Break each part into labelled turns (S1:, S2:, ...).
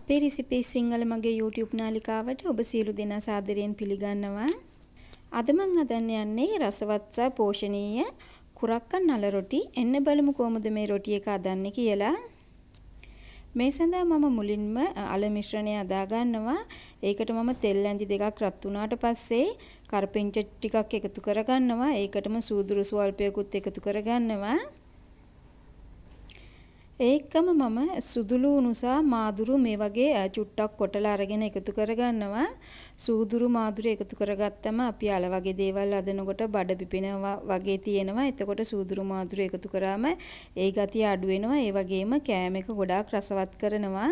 S1: අපේ රෙසිපි සිංහල මගේ YouTube නාලිකාවට ඔබ සියලු දෙනා සාදරයෙන් පිළිගන්නවා. අද මම හදන්න යන්නේ රසවත් සහ පෝෂණීය කුරක්කන් නල රොටි. එන්න බලමු කොහොමද මේ රොටි එක හදන්නේ කියලා. මේ සඳහා මම මුලින්ම අල මිශ්‍රණය හදා ගන්නවා. ඒකට මම තෙල් ඇඳි දෙකක් රත් වුණාට පස්සේ කරපිංච ටිකක් එකතු කර ගන්නවා. ඒකටම සූදුරු ස්වල්පයකුත් එකතු කර ගන්නවා. ඒකම මම සුදුළු ලුණු සහ මාදුරු මේ වගේ චුට්ටක් කොටලා අරගෙන එකතු කරගන්නවා. සූදුරු මාදුරු එකතු කරගත්තම අපි අල වගේ දේවල් හදනකොට බඩ පිපෙනවා වගේ තියෙනවා. එතකොට සූදුරු මාදුරු එකතු කරාම ඒ ගතිය අඩු වෙනවා. ඒ වගේම කෑම එක ගොඩාක් රසවත් කරනවා.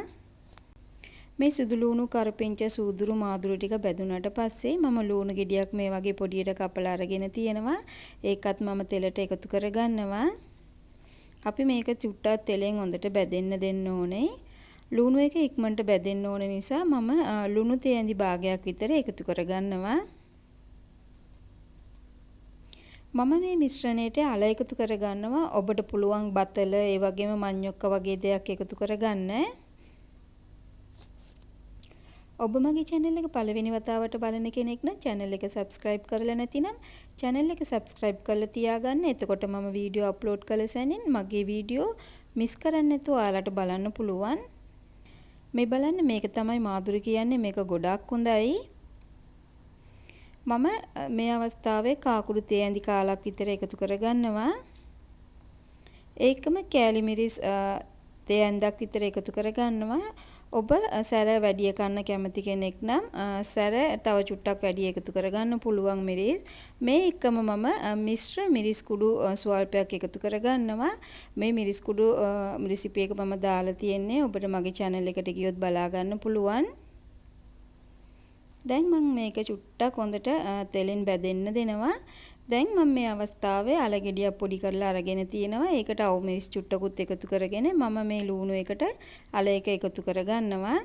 S1: මේ සුදුළු ලුණු කරපිංච සූදුරු මාදුරු ටික බැදුනට පස්සේ මම ලුණු ගෙඩියක් මේ වගේ පොඩියට කපලා අරගෙන තියෙනවා. ඒකත් මම තෙලට එකතු කරගන්නවා. අපි මේක චුට්ටක් තෙලෙන් හොඳට බැදෙන්න දෙන්න ඕනේ. ලුණු එක ඉක්මනට බැදෙන්න ඕන නිසා මම ලුණු තේ ඇඳි භාගයක් විතර එකතු කරගන්නවා. මම මේ මිශ්‍රණයට අල එකතු කරගන්නවා. ඔබට පුළුවන් බතල ඒ වගේම මඤ්ඤොක්ක වගේ දෙයක් එකතු කරගන්න. ඔබ මගේ channel එක පළවෙනි වතාවට බලන කෙනෙක් නම් channel එක subscribe කරලා නැතිනම් channel එක subscribe කරලා තියාගන්න. එතකොට මම වීඩියෝ අප්ලෝඩ් කළ සැනින් මගේ වීඩියෝ මිස් කරන්නේ නැතුව ඔයාලට බලන්න පුළුවන්. මේ බලන්න මේක තමයි මාදුරු කියන්නේ. මේක ගොඩාක් හොඳයි. මම මේ අවස්ථාවේ කාකුඩු තේ ඇඳි කාලක් විතර එකතු කරගන්නවා. ඒකම කෑලි මිරිස් තේ ඇඳක් විතර එකතු කරගන්නවා. ඔබ සැර වැඩි කන්න කැමති කෙනෙක් නම් සැර තව චුට්ටක් වැඩි එකතු කරගන්න පුළුවන් මිරිස්. මේ එකම මම මිශ්‍ර මිරිස් කුඩු ස්වල්පයක් එකතු කරගන්නවා. මේ මිරිස් කුඩු රෙසිපි එක මම දාලා තියෙන්නේ. ඔබට මගේ channel එකට ගියොත් බලා ගන්න පුළුවන්. දැන් මම මේක චුට්ටක් හොඳට තෙලෙන් බැදෙන්න දෙනවා. දැන් මම මේ අවස්ථාවේ අල ගෙඩියක් පොඩි කරලා අරගෙන තියෙනවා. ඒකට අවු මිරිස් චුට්ටකුත් එකතු කරගෙන මම මේ ලුණු එකට අල එක එකතු කරගන්නවා.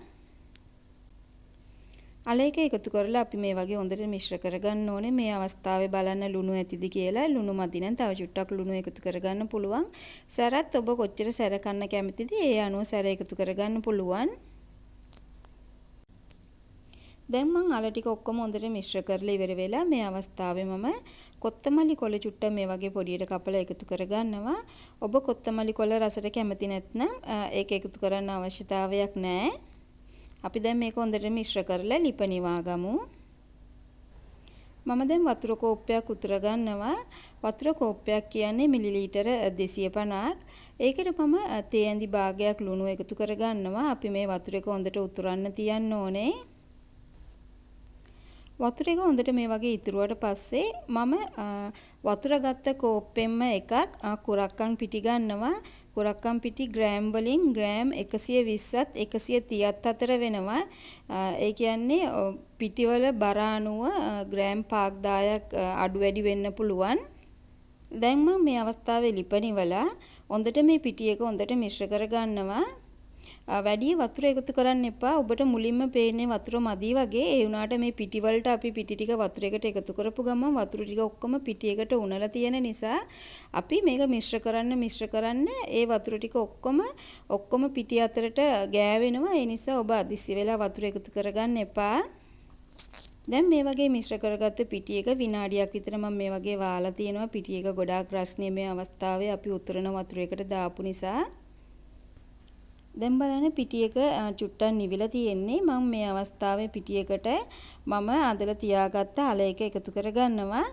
S1: අල එක එකතු කරලා අපි මේ වගේ හොඳට මිශ්‍ර කරගන්න ඕනේ. මේ අවස්ථාවේ බලන්න ලුණු ඇතිද කියලා. ලුණු මදි නම් තව චුට්ටක් ලුණු එකතු කරගන්න පුළුවන්. සැරත් ඔබ කොච්චර සැර කන්න කැමතිද ඒ අනුව සැර එකතු කරගන්න පුළුවන්. දැන් මම අල ටික ඔක්කොම හොඳට මිශ්‍ර කරලා ඉවර වෙලා මේ අවස්ථාවේ මම කොත්තමල්ලි කොළ චුට්ටක් මේ වගේ පොඩියට කපලා එකතු කරගන්නවා. ඔබ කොත්තමල්ලි කොළ රසට කැමති නැත්නම් ඒක එකතු කරන්න අවශ්‍යතාවයක් නැහැ. අපි දැන් මේක හොඳට මිශ්‍ර කරලා ලිප නිවා ගමු. මම දැන් වතුර කෝප්පයක් උතුර ගන්නවා. වතුර කෝප්පයක් කියන්නේ මිලිලීටර 250ක්. ඒකට මම තේ ඇඳි භාගයක් ලුණු එකතු කරගන්නවා. අපි මේ වතුර එක හොඳට උතුරන්න තියන්න ඕනේ. වතුර එක හොඳට මේ වගේ ඉතුරුවට පස්සේ මම වතුර ගත්ත කෝප්පෙන්ම එකක් කුරක්කන් පිටි ගන්නවා. කුරක්කන් පිටි ග්‍රෑම් වලින් ග්‍රෑම් 120ත් 130ත් අතර වෙනවා. ඒ කියන්නේ පිටිවල බර අනුව ග්‍රෑම් 5000ක් අඩු වැඩි වෙන්න පුළුවන්. දැන් මම මේ අවස්ථාවේ ලිපනිවලා හොඳට මේ පිටි එක හොඳට මිශ්‍ර කරගන්නවා. වැඩි වතුර එකතු කරන්න එපා. ඔබට මුලින්ම පේන්නේ වතුර මදි වගේ. ඒ වුණාට මේ පිටි වලට අපි පිටි ටික වතුර එකට එකතු කරපු ගමන් වතුර ටික ඔක්කොම පිටි එකට උනලා තියෙන නිසා අපි මේක මිශ්‍ර කරන්න ඒ වතුර ටික ඔක්කොම පිටි අතරට ගෑවෙනවා. ඒ නිසා ඔබ අදිස්සි වෙලා වතුර එකතු කරගන්න එපා. දැන් මේ වගේ මිශ්‍ර කරගත්ත පිටි එක විනාඩියක් විතර මම මේ වගේ වාලා තියෙනවා. පිටි එක ගොඩාක් රස්නේ මේ අවස්ථාවේ අපි උතුරන වතුර එකට දාපු නිසා. දැන් බලන්න පිටි එක චුට්ටක් නිවිලා තියෙන්නේ. මම මේ අවස්ථාවේ පිටි එකට මම අදලා තියාගත්ත අල එක එකතු කරගන්නවා.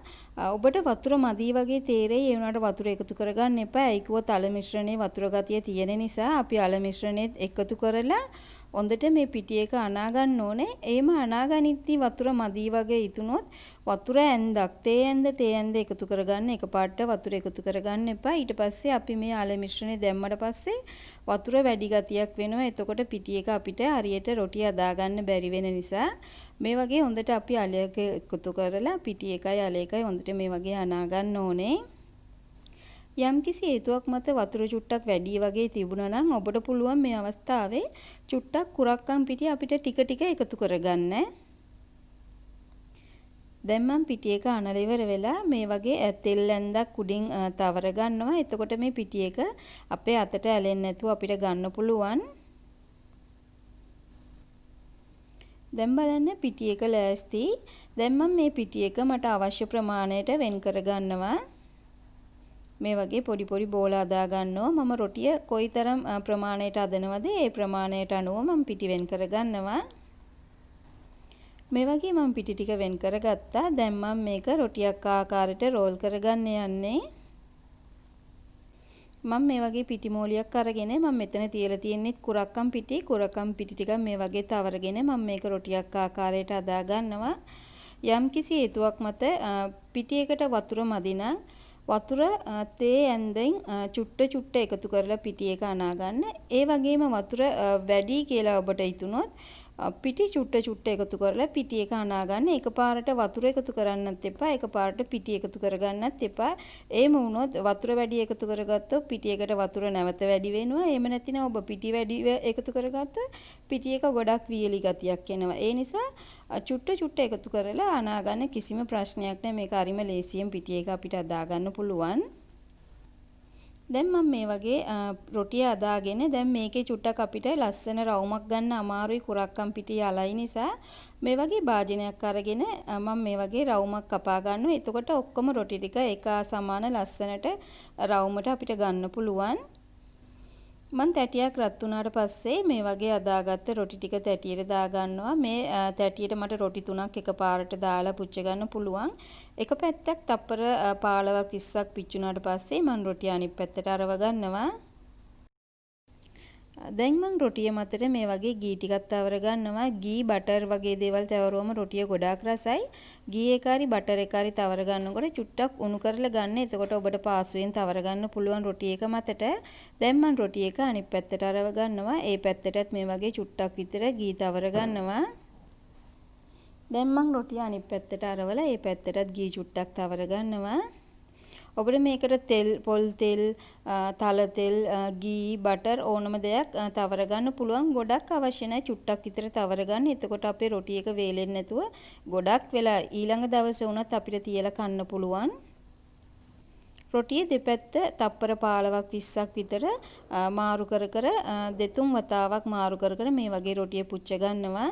S1: ඔබට වතුර මදි වගේ තේරෙයි. ඒ වුණාට වතුර එකතු කරගන්න එපා. ඒ කිව්වොත් අල මිශ්‍රණේ වතුර ගතිය තියෙන නිසා අපි අල මිශ්‍රණේත් එකතු කරලා හොඳට මේ පිටි එක අනා ගන්න ඕනේ. එහෙම අනාගනිද්දී වතුර මදි වගේ ඉතුනොත් වතුර ඇඳක් තේ ඇඳ එකතු කරගන්න. එකපාරට වතුර එකතු කරගන්න එපා. ඊට පස්සේ අපි මේ අල මිශ්‍රණය දැම්මට පස්සේ වතුර වැඩි ගතියක් වෙනවා. එතකොට පිටි එක අපිට හරියට රොටි හදා ගන්න බැරි වෙන නිසා මේ වගේ හොඳට අපි අල එක එකතු කරලා පිටි එකයි අල එකයි හොඳට මේ වගේ අනා ගන්න ඕනේ. යම්කිසි හේතුවක් මත වතුර චුට්ටක් වැඩි වගේ තිබුණා නම් ඔබට පුළුවන් මේ අවස්ථාවේ චුට්ටක් කුරක්කන් පිටි අපිට ටික ටික එකතු කරගන්න. දැන් මම පිටි එක අනලා ඉවර වෙලා මේ වගේ තෙල් ඇඳක් උඩින් තවර ගන්නවා. එතකොට මේ පිටි එක අපේ අතට ඇලෙන්නේ නැතුව අපිට ගන්න පුළුවන්. දැන් බලන්න පිටි එක ලෑස්ති. දැන් මම මේ පිටි එක මට අවශ්‍ය ප්‍රමාණයට වෙන් කර ගන්නවා. මේ වගේ පොඩි පොඩි බෝල අදා ගන්නවා. මම රොටිය කොයිතරම් ප්‍රමාණයට අදනවද ඒ ප්‍රමාණයට අනුව මම පිටි වෙන් කර ගන්නවා. මේ වගේ මම පිටි ටික වෙන් කරගත්තා. දැන් මම මේක රොටියක් ආකාරයට රෝල් කරගන්න යන්නේ. මම මේ වගේ පිටි මෝලියක් අරගෙන මම මෙතන තියලා තියෙන්නේ කුරක්කම් පිටි. කුරක්කම් පිටි ටිකක් මේ වගේ තවරගෙන මම මේක රොටියක් ආකාරයට අදා ගන්නවා. යම්කිසි හේතුවක් මත පිටියකට වතුර මදි නම් වතුර තේ ඇඳෙන් චුට්ට එකතු කරලා පිටි එක අනා ගන්න. ඒ වගේම වතුර වැඩි කියලා ඔබට හිතුනොත් පිටි චුට්ට එකතු කරලා පිටි එක අනා ගන්න. එකපාරට වතුර එකතු කරන්නත් එපා. එකපාරට පිටි එකතු කරගන්නත් එපා. එහෙම වුණොත් වතුර වැඩි එකතු කරගත්තොත් පිටි එකට වතුර නැවත වැඩි වෙනවා. එහෙම නැතිනම් ඔබ පිටි වැඩි එකතු කරගත්තොත් පිටි එක ගොඩක් වියලි ගතියක් එනවා. ඒ නිසා චුට්ට එකතු කරලා අනා ගන්න කිසිම ප්‍රශ්නයක් නැහැ. මේක හරිම ලේසියෙන් පිටි එක අපිට අදා ගන්න පුළුවන්. දැන් මම මේ වගේ රොටිය අදාගෙන දැන් මේකේ චුට්ටක් අපිට ලස්සන රවුමක් ගන්න අමාරුයි කුරක්කම් පිටිය අලයි නිසා මේ වගේ භාජනයක් අරගෙන මම මේ වගේ රවුමක් කපා ගන්නවා. එතකොට ඔක්කොම රොටි ටික එක සමාන ලස්සනට රවුමට අපිට ගන්න පුළුවන්. මම තැටියක් රත් වුණාට පස්සේ මේ වගේ අදාගත්ත රොටි ටික තැටියට දා ගන්නවා. මේ තැටියට මට රොටි 3ක් එකපාරට දාලා පුච්ච ගන්න පුළුවන්. එක පැත්තක් තප්පර 15ක් 20ක් පිච්චුණාට පස්සේ මම රොටිය අනිත් පැත්තට අරව ගන්නවා. දැන් මම රොටිය මතට මේ වගේ ගී ටිකක් තවර ගන්නවා. ගී බටර් වගේ දේවල් තවරුවම රොටිය ගොඩාක් රසයි. ගී එක හරි බටර් එක හරි තවර ගන්නකොට චුට්ටක් උණු කරලා ගන්න. එතකොට ඔබට පාසුවෙන් තවර ගන්න පුළුවන් රොටි එක මතට. දැන් මම රොටි එක අනිත් පැත්තට අරව ගන්නවා. ඒ පැත්තටත් මේ වගේ චුට්ටක් විතර ගී තවර ගන්නවා. දැන් මම රොටිය අනිත් පැත්තට අරවලා ඒ පැත්තටත් ගී චුට්ටක් තවර ගන්නවා. ඔබට මේකට තෙල්, පොල් තෙල්, තල තෙල්, ගී, බටර් ඕනම දෙයක් තවර ගන්න පුළුවන්. ගොඩක් අවශ්‍ය නැහැ. චුට්ටක් විතර තවර ගන්න. එතකොට අපේ රොටි එක වේලෙන්නේ නැතුව ගොඩක් වෙලා ඊළඟ දවසේ වුණත් අපිට තියලා කන්න පුළුවන්. රොටිය දෙපැත්ත තප්පර 15ක් 20ක් විතර මාරු කර කර දෙතුන් වතාවක් මාරු කර කර මේ වගේ රොටිය පුච්ච ගන්නවා.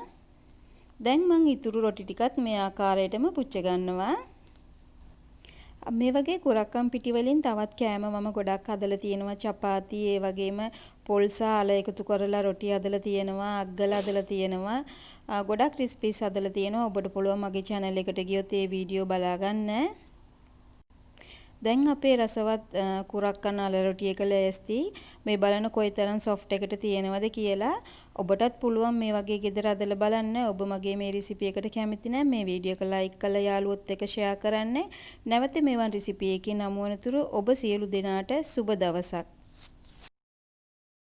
S1: දැන් මම ඉතුරු රොටි ටිකත් මේ ආකාරයටම පුච්ච ගන්නවා. මේ වගේ කුරක්කම් පිටි වලින් තවත් කෑම මම ගොඩක් හදලා තියෙනවා. චපාති, ඒ වගේම පොල් සාල එකතු කරලා රොටි හදලා තියෙනවා. අග්ගල හදලා තියෙනවා. ගොඩක් රෙසිපීස් හදලා තියෙනවා. ඔබට පුළුවන් මගේ channel එකට ගියොත් ඒ වීඩියෝ බලා ගන්න. දැන් අපේ රසවත් කුරක්කන් අල රොටි එක ලෑස්ති. මේ බලන කොයිතරම් soft එකට තියෙනවද කියලා. ඔබටත් පුළුවන් මේ වගේ ගෙදර හදලා බලන්න. ඔබ මගේ මේ රෙසිපි එකට කැමති නම් මේ වීඩියෝ එක like කරලා යාළුවොත් එක්ක share කරන්න. නැවත මෙවන් රෙසිපි එකකින් හමු වනතුරු ඔබ සියලු දෙනාට සුබ දවසක්.